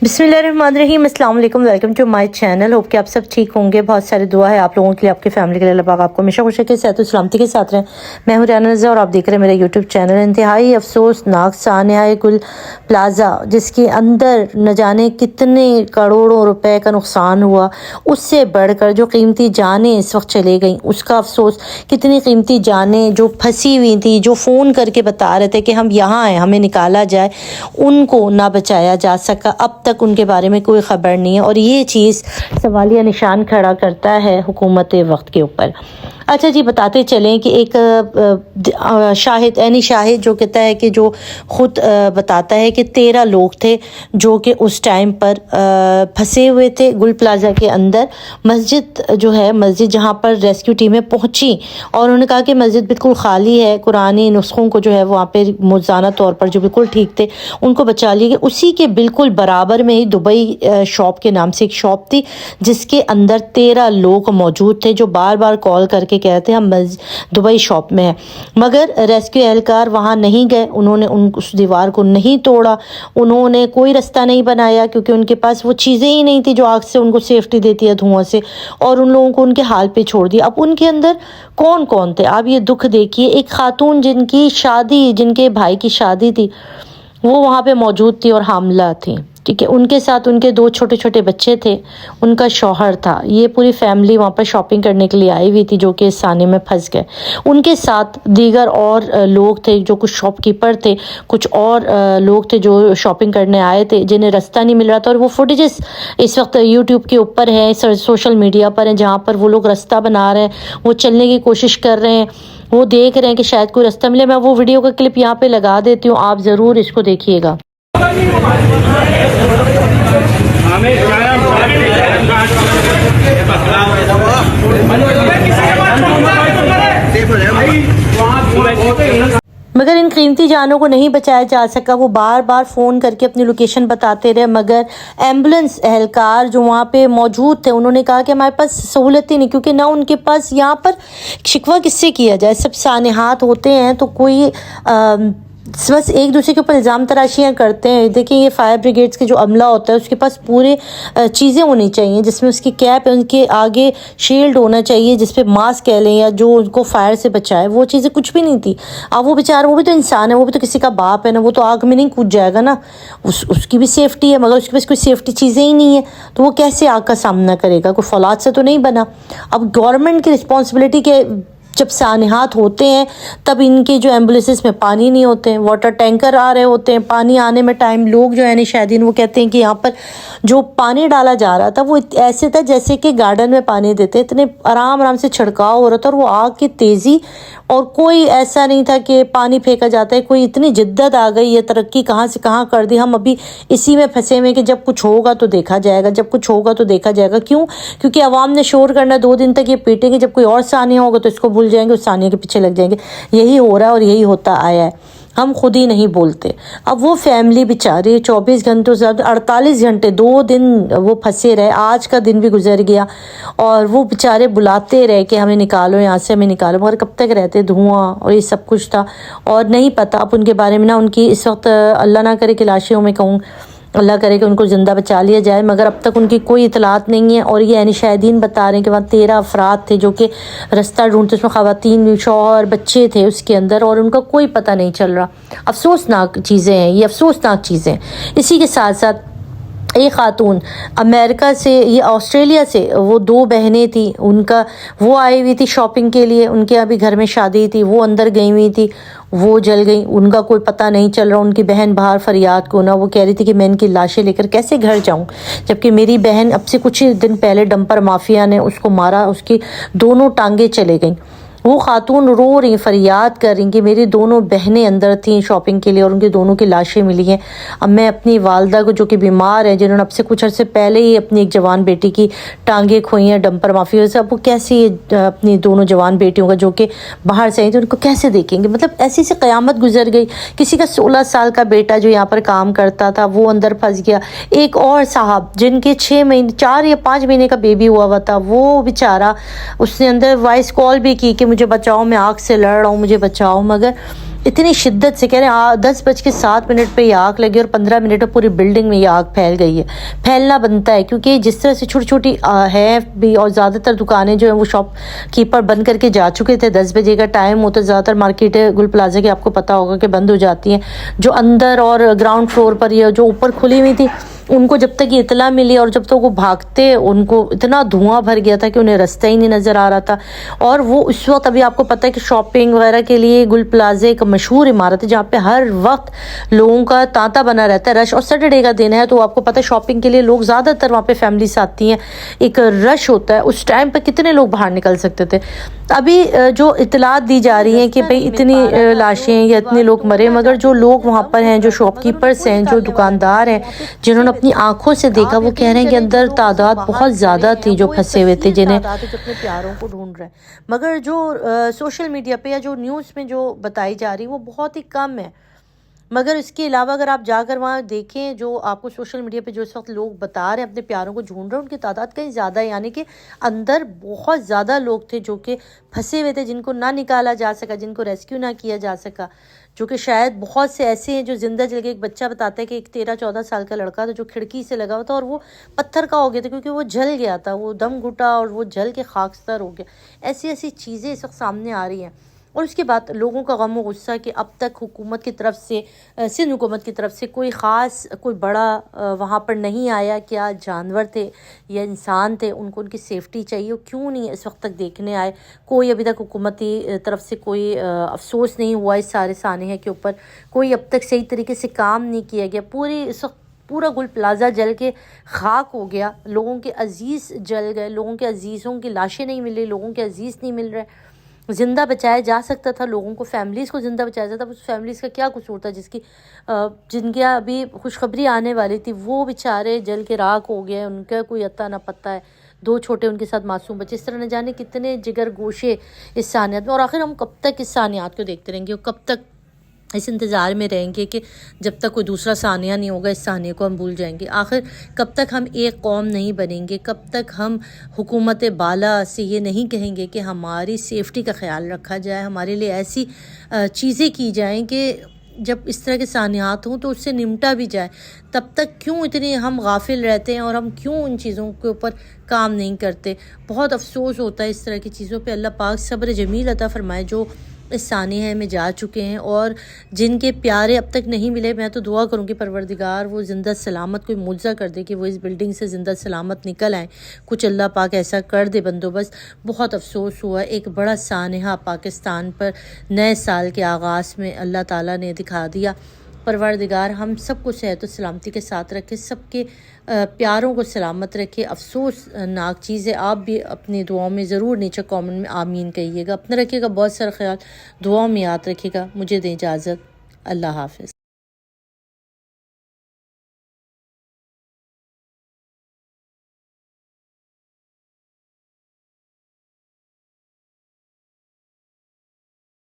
बिस्मिल्लाहिर्रहमानिर्रहीम, अस्सलाम वालेकुम, welcome to my channel. Hope कि आप सब ठीक होंगे। बहुत सारी दुआ है आप लोगों के लिए, आपकी फैमिली के लिए। अल्लाह पाक आपको हमेशा खुश रखे, सेहत और सलामती के साथ रहें। मैं हूं रियाना रज़ा और आप देख रहे हैं मेरा यूट्यूब चैनल। इंतहाई अफसोसनाक सानिया गुल प्लाज़ा, जिसके अंदर न जाने कितने करोड़ों रुपए का नुकसान हुआ, उससे बढ़कर जो कीमती जानें इस वक्त चले गई उसका अफसोस। कितनी कीमती जानें जो फंसी हुई थी, जो फ़ोन करके बता रहे थे कि हम यहाँ हैं, हमें निकाला जाए, उनको ना बचाया जा सका। अब तक उनके बारे में कोई ख़बर नहीं है और ये चीज़ सवालिया निशान खड़ा करता है हुकूमत वक्त के ऊपर। अच्छा जी, बताते चलें कि एक शाहिद एनी शाहिद जो कहता है कि जो ख़ुद बताता है कि 13 लोग थे जो कि उस टाइम पर फंसे हुए थे गुल प्लाज़ा के अंदर। मस्जिद जो है, मस्जिद जहाँ पर रेस्क्यू टीमें पहुँची और उन्होंने कहा कि मस्जिद बिल्कुल खाली है, कुरानी नुस्खों को जो है वहाँ पे मुज़ाना तौर पर जो बिल्कुल ठीक थे उनको बचा लिया गया। उसी के बिल्कुल बराबर में ही दुबई शॉप के नाम से एक शॉप थी जिसके अंदर 13 लोग मौजूद थे जो बार बार कॉल करके कहते हैं हम दुबई शॉप में हैं, मगर रेस्क्यू एहलकार वहाँ नहीं गए। उन्होंने उस दीवार को नहीं तोड़ा, उन्होंने कोई रास्ता नहीं बनाया क्योंकि उनके पास वो चीज़ें ही नहीं थी जो आग से उनको सेफ्टी देती है, धुआं से, और उन लोगों को उनके हाल पे छोड़ दिया। अब उनके अंदर कौन कौन थे आप ये दुख देखिए। एक खातून जिनकी शादी, जिनके भाई की शादी थी, वो वहाँ पे मौजूद थी और हामला थी, ठीक है। उनके साथ उनके 2 छोटे छोटे बच्चे थे, उनका शौहर था। ये पूरी फैमिली वहाँ पर शॉपिंग करने के लिए आई हुई थी जो कि इस साने में फंस गए। उनके साथ दीगर और लोग थे, जो कुछ शॉपकीपर थे, कुछ और लोग थे जो शॉपिंग करने आए थे, जिन्हें रास्ता नहीं मिल रहा था। और वो फुटेजेस इस वक्त यूट्यूब के ऊपर है, सोशल मीडिया पर है, जहाँ पर वो लोग रास्ता बना रहे हैं, वो चलने की कोशिश कर रहे हैं, वो देख रहे हैं कि शायद कोई रास्ता मिले। मैं वो वीडियो का क्लिप यहाँ पे लगा देती हूँ, आप ज़रूर इसको देखिएगा। मगर इन कीमती जानों को नहीं बचाया जा सका। वो बार बार फ़ोन करके अपनी लोकेशन बताते रहे, मगर एम्बुलेंस एहलकार जो वहाँ पे मौजूद थे उन्होंने कहा कि हमारे पास सहूलत ही नहीं, क्योंकि ना उनके पास यहाँ पर शिकवा किससे किया जाए। सब सानेहात होते हैं तो कोई बस एक दूसरे के ऊपर इल्ज़ाम तराशियाँ करते हैं। देखिए, ये फायर ब्रिगेड्स के जो अमला होता है उसके पास पूरे चीज़ें होनी चाहिए, जिसमें उसकी कैप है, उनके आगे शील्ड होना चाहिए जिस पे मास्क कह लें या जो उनको फायर से बचाए। वो चीज़ें कुछ भी नहीं थी। अब वो बेचारा, वो भी तो इंसान है, वो भी तो किसी का बाप है ना, वो तो आग में नहीं कूद जाएगा ना, उसकी भी सेफ्टी है, मगर उसके पास कोई सेफ्टी चीज़ें ही नहीं है तो वो कैसे आग का सामना करेगा। कोई फौलाद से तो नहीं बना। अब गवर्नमेंट की रिस्पॉन्सिबिलिटी के जब सानेहात होते हैं तब इनके जो एम्बुलेंसेस में पानी नहीं होते हैं, वाटर टैंकर आ रहे होते हैं, पानी आने में टाइम लोग जो है ना शायदीन वो कहते हैं कि यहाँ पर जो पानी डाला जा रहा था वो ऐसे था जैसे कि गार्डन में पानी देते, इतने आराम आराम से छिड़काव हो रहा था और वो आग की तेज़ी, और कोई ऐसा नहीं था कि पानी फेंका जाता है। कोई इतनी जिद्दत आ गई, ये तरक्की कहाँ से कहाँ कर दी। हम अभी इसी में फंसे हुए कि जब कुछ होगा तो देखा जाएगा, जब कुछ होगा तो देखा जाएगा। क्यों? क्योंकि आवाम ने शोर करना, 2 दिन तक ये पीटेंगे, जब कोई और सानिया होगा तो इसको भूल जाएंगे, उस सानिया के पीछे लग जाएंगे। यही हो रहा है और यही होता आया है, हम खुद ही नहीं बोलते। अब वो फैमिली बेचारी 24 घंटों से 48 घंटे 2 दिन वो फंसे रहे, आज का दिन भी गुजर गया और वो बेचारे बुलाते रहे कि हमें निकालो यहाँ से, हमें निकालो, मगर कब तक रहते, धुआं और ये सब कुछ था और नहीं पता अब उनके बारे में ना। उनकी इस वक्त अल्लाह ना करे कि लाशें, मैं कहूँ अल्लाह करे कि उनको ज़िंदा बचा लिया जाए, मगर अब तक उनकी कोई इतलात नहीं है। और ये शाहिदीन बता रहे हैं कि वहाँ 13 अफराद थे जो कि रास्ता ढूंढते, उसमें ख़वातीन, शौहर, बच्चे थे उसके अंदर, और उनका कोई पता नहीं चल रहा। अफसोसनाक चीज़ें हैं ये, अफसोसनाक चीज़ें। इसी के साथ साथ एक खातून अमेरिका से, ये ऑस्ट्रेलिया से, वो 2 बहनें थी, उनका वो आई हुई थी शॉपिंग के लिए, उनके अभी घर में शादी थी, वो अंदर गई हुई थी, वो जल गई, उनका कोई पता नहीं चल रहा। उनकी बहन बाहर फरियाद को ना, वो कह रही थी कि मैं इनकी लाशें लेकर कैसे घर जाऊं, जबकि मेरी बहन अब से कुछ दिन पहले डंपर माफिया ने उसको मारा, उसकी दोनों टांगें चले गईं। वो खातून रो रही, फरियाद कर रही कि मेरी दोनों बहनें अंदर थीं शॉपिंग के लिए और उनकी दोनों की लाशें मिली हैं। अब मैं अपनी वालदा को, जो कि बीमार है, जिन्होंने अब से कुछ अर्से पहले ही अपनी एक जवान बेटी की टांगें खोई हैं डंपर माफिया से, अब वो कैसे अपनी दोनों जवान बेटियों का जो कि बाहर से आई थी उनको कैसे देखेंगे। मतलब ऐसी से क़यामत गुजर गई। किसी का 16 साल का बेटा जो यहाँ पर काम करता था वो अंदर फंस गया। एक और साहब जिनके 6 महीने 4 या 5 महीने का बेबी हुआ था, वो बेचारा, उसने अंदर वॉइस कॉल भी की कि مجھے بچاؤ، میں آگ سے لڑ رہا ہوں، مجھے بچاؤ، مگر اتنی شدت سے کہہ رہے ہیں 10:07 پہ یہ آگ لگی اور 15 منٹ میں پوری بلڈنگ میں یہ آگ پھیل گئی ہے۔ پھیلنا بنتا ہے کیونکہ جس طرح سے چھوٹی چھوٹی ہے بھی، اور زیادہ تر دکانیں جو ہیں وہ شاپ کیپر بند کر کے جا چکے تھے۔ 10 بجے کا ٹائم ہوتا ہے، زیادہ تر مارکیٹیں گل پلازا کی آپ کو پتہ ہوگا کہ بند ہو جاتی ہیں۔ جو اندر اور گراؤنڈ فلور پر یا جو اوپر کھلی ہوئی تھی، ان کو جب تک یہ اطلاع ملی اور جب تک وہ بھاگتے، ان کو اتنا دھواں بھر گیا تھا کہ انہیں راستہ ہی نہیں نظر آ رہا تھا۔ اور وہ اس وقت ابھی آپ کو پتہ ہے کہ شاپنگ وغیرہ کے لیے گل پلازا ایک مشہور عمارت ہے جہاں پہ ہر وقت لوگوں کا تانتا بنا رہتا ہے، رش، اور سیٹرڈے کا دن ہے تو آپ کو پتہ ہے شاپنگ کے لیے لوگ زیادہ تر وہاں پہ فیملیز آتی ہیں، ایک رش ہوتا ہے۔ اس ٹائم پہ کتنے لوگ باہر نکل سکتے تھے؟ ابھی جو اطلاعات دی جا رہی ہیں کہ بھئی اتنی لاشیں یا اتنے لوگ مرے، مگر جو لوگ وہاں پر ہیں، جو شاپ کیپرز ہیں، جو دکاندار ہیں، جنہوں نے اپنی آنکھوں سے دیکھا، وہ کہہ رہے ہیں کہ اندر تعداد بہت زیادہ تھی جو پھنسے ہوئے تھے، جنہیں اپنے پیاروں کو ڈھونڈ رہے ہیں۔ مگر جو سوشل میڈیا پہ یا جو نیوز میں جو بتائی جا رہی وہ بہت ہی کم ہے۔ مگر اس کے علاوہ اگر آپ جا کر وہاں دیکھیں، جو آپ کو سوشل میڈیا پہ جو اس وقت لوگ بتا رہے ہیں اپنے پیاروں کو ڈھونڈ رہے ہیں، ان کی تعداد کہیں زیادہ ہے، یعنی کہ اندر بہت زیادہ لوگ تھے جو کہ پھنسے ہوئے تھے، جن کو نہ نکالا جا سکا، جن کو ریسکیو نہ کیا جا سکا، جو کہ شاید بہت سے ایسے ہیں جو زندہ جل گئے۔ ایک بچہ بتاتا ہے کہ ایک 13-14 سال کا لڑکا تھا جو کھڑکی سے لگا ہوا تھا اور وہ پتھر کا ہو گیا تھا کیونکہ وہ جل گیا تھا، وہ دم گھٹا اور وہ جل کے خاکستر ہو گیا۔ ایسی ایسی چیزیں اس وقت سامنے آ رہی ہیں۔ اور اس کے بعد لوگوں کا غم و غصہ کہ اب تک حکومت کی طرف سے، سندھ حکومت کی طرف سے کوئی خاص، کوئی بڑا وہاں پر نہیں آیا۔ کیا جانور تھے یا انسان تھے، ان کو ان کی سیفٹی چاہیے، کیوں نہیں اس وقت تک دیکھنے آئے؟ کوئی ابھی تک حکومتی طرف سے کوئی افسوس نہیں ہوا اس سارے سانحے کے اوپر، کوئی اب تک صحیح طریقے سے کام نہیں کیا گیا۔ اس وقت پورا گل پلازا جل کے خاک ہو گیا، لوگوں کے عزیز جل گئے، لوگوں کے عزیزوں کی لاشیں نہیں مل رہی، لوگوں کے عزیز نہیں مل رہے۔ زندہ بچایا جا سکتا تھا، لوگوں کو، فیملیز کو زندہ بچایا جاتا تھا۔ اس فیملیز کا کیا قصور تھا جن کے ابھی خوشخبری آنے والی تھی، وہ بیچارے جل کے راکھ ہو گئے، ان کا کوئی عطا نہ پتہ ہے۔ 2 چھوٹے ان کے ساتھ معصوم بچے، اس طرح نہ جانے کتنے جگر گوشے اس سانحات میں۔ اور آخر ہم کب تک اس سانحات کو دیکھتے رہیں گے، اور کب تک اس انتظار میں رہیں گے کہ جب تک کوئی دوسرا سانحہ نہیں ہوگا اس سانحے کو ہم بھول جائیں گے؟ آخر کب تک ہم ایک قوم نہیں بنیں گے؟ کب تک ہم حکومت بالا سے یہ نہیں کہیں گے کہ ہماری سیفٹی کا خیال رکھا جائے، ہمارے لیے ایسی چیزیں کی جائیں کہ جب اس طرح کے سانحات ہوں تو اس سے نمٹا بھی جائے؟ تب تک کیوں اتنے ہم غافل رہتے ہیں اور ہم کیوں ان چیزوں کے اوپر کام نہیں کرتے؟ بہت افسوس ہوتا ہے اس طرح کی چیزوں پہ۔ اللہ پاک صبر جمیل عطا فرمائے جو اس سانحے میں جا چکے ہیں اور جن کے پیارے اب تک نہیں ملے۔ میں تو دعا کروں کہ پروردگار وہ زندہ سلامت کوئی معجزہ کر دے کہ وہ اس بلڈنگ سے زندہ سلامت نکل آئیں، کچھ اللہ پاک ایسا کر دے بندوبست۔ بہت افسوس ہوا، ایک بڑا سانحہ پاکستان پر نئے سال کے آغاز میں اللہ تعالیٰ نے دکھا دیا۔ پروردگار ہم سب کو صحت و سلامتی کے ساتھ رکھے، سب کے پیاروں کو سلامت رکھے۔ افسوس ناک چیز ہے، آپ بھی اپنی دعاؤں میں ضرور نیچے کامنٹ میں آمین کہیے گا۔ اپنا رکھیے گا بہت سارا خیال، دعاؤں میں یاد رکھیے گا۔ مجھے دیں اجازت، اللہ حافظ۔